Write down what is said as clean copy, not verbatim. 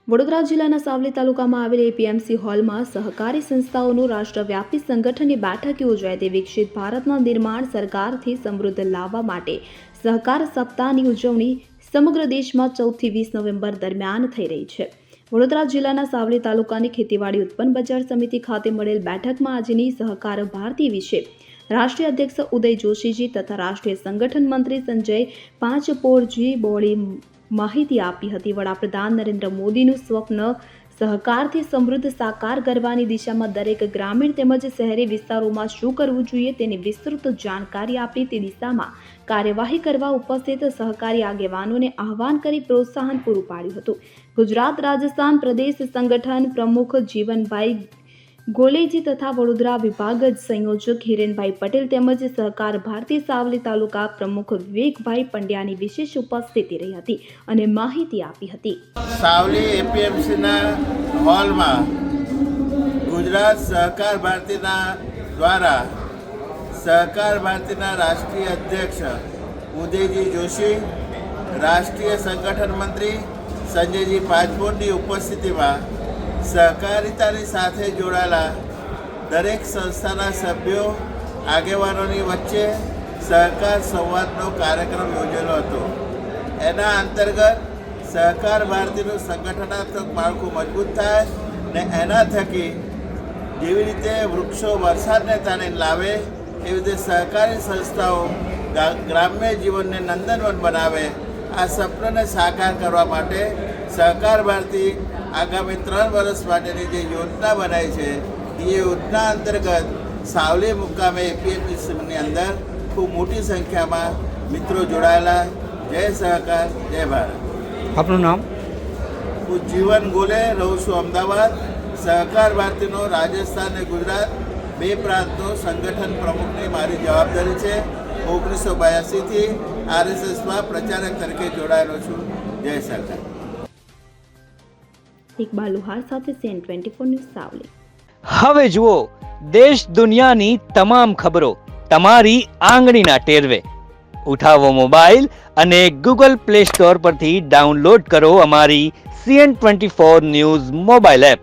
વડોદરા જિલ્લાના સાવલી તાલુકામાં આવેલ એપીએમસી હોલમાં સહકારી સંસ્થાઓનું રાષ્ટ્રવ્યાપી સંગઠનની બેઠક યોજાઈ તે વિકસિત ભારતના નિર્માણ સરકારથી સમૃદ્ધ લાવવા માટે સહકાર સપ્તાહની ઉજવણી સમગ્ર દેશમાં 14 થી 20 નવેમ્બર દરમિયાન થઈ રહી છે। વડોદરા જિલ્લાના સાવલી તાલુકાની ખેતીવાડી ઉત્પન્ન બજાર સમિતિ ખાતે મળેલ બેઠકમાં આજની સહકાર ભારતી વિશે રાષ્ટ્રીય અધ્યક્ષ ઉદય જોશીજી તથા રાષ્ટ્રીય સંગઠન મંત્રી સંજય પાંચપોરજી બોડી માહિતી આપી હતી। વડાપ્રધાન નરેન્દ્ર મોદીનું સ્વપ્ન સહકારથી સમૃદ્ધ સાકાર કરવાની દિશામાં દરેક ગ્રામીણ તેમજ શહેરી વિસ્તારોમાં શું કરવું જોઈએ તેની વિસ્તૃત જાણકારી આપી તે દિશામાં કાર્યવાહી કરવા ઉપસ્થિત સહકારી આગેવાનોને આહવાન કરી પ્રોત્સાહન પૂરું પાડ્યું હતું। ગુજરાત રાજસ્થાન પ્રદેશ સંગઠન પ્રમુખ જીવનભાઈ ગોલેજી તથા વડોદરા વિભાગ સંયોજક હિરેનભાઈ પટેલ તેમજ સહકાર ભારતી સાવલી તાલુકા પ્રમુખ વિવેકભાઈ પંડ્યાની વિશેષ ઉપસ્થિતિ રહી હતી અને માહિતી આપી હતી। સાવલી એપીએમસીના હોલમાં ગુજરાત સહકાર ભારતીના દ્વારા સહકાર ભારતીના રાષ્ટ્રીય અધ્યક્ષ ઉદયજી જોશી, રાષ્ટ્રીય સંગઠન મંત્રી સંજયજી પાંચપોરની ઉપસ્થિતિમાં સહકારિતાની સાથે જોડાયેલા દરેક સંસ્થાના સભ્યો આગેવાનોની વચ્ચે સહકાર સંવાદનો કાર્યક્રમ યોજેલો હતો। એના અંતર્ગત સહકાર ભારતીનું સંગઠનાત્મક માળખું મજબૂત થાય ને એના થકી જેવી રીતે વૃક્ષો વરસાદને તાણીને લાવે એવી રીતે સહકારી સંસ્થાઓ ગ્રામ્ય જીવનને નંદનવન બનાવે। આ સપનાને સાકાર કરવા માટે સહકાર ભારતી આગામી 3 વર્ષ માટેની જે યોજના બનાવી છે એ યોજના અંતર્ગત સાવલી મુકામે એપીએમસીની અંદર ખૂબ મોટી સંખ્યામાં મિત્રો જોડાયેલા। જય સહકાર, જય ભારત। આપનું નામ? હું જીવન ગોલે, રહું છું અમદાવાદ। સહકાર ભારતીનો રાજસ્થાન અને ગુજરાત 2 પ્રાંતનો સંગઠન પ્રમુખની મારી જવાબદારી છે। 1982થી આરએસએસમાં પ્રચારક તરીકે જોડાયેલો છું। જય સરકાર। ઇકબાલ લુહાર સાથે CN24 ન્યૂઝ સાવલી। હવે જુઓ દેશ દુનિયાની તમામ ખબરો તમારી આંગળીના ટેરવે। ઉઠાવો મોબાઈલ અને ગૂગલ પ્લે સ્ટોર પરથી ડાઉનલોડ કરો અમારી CN24 ન્યૂઝ મોબાઈલ એપ।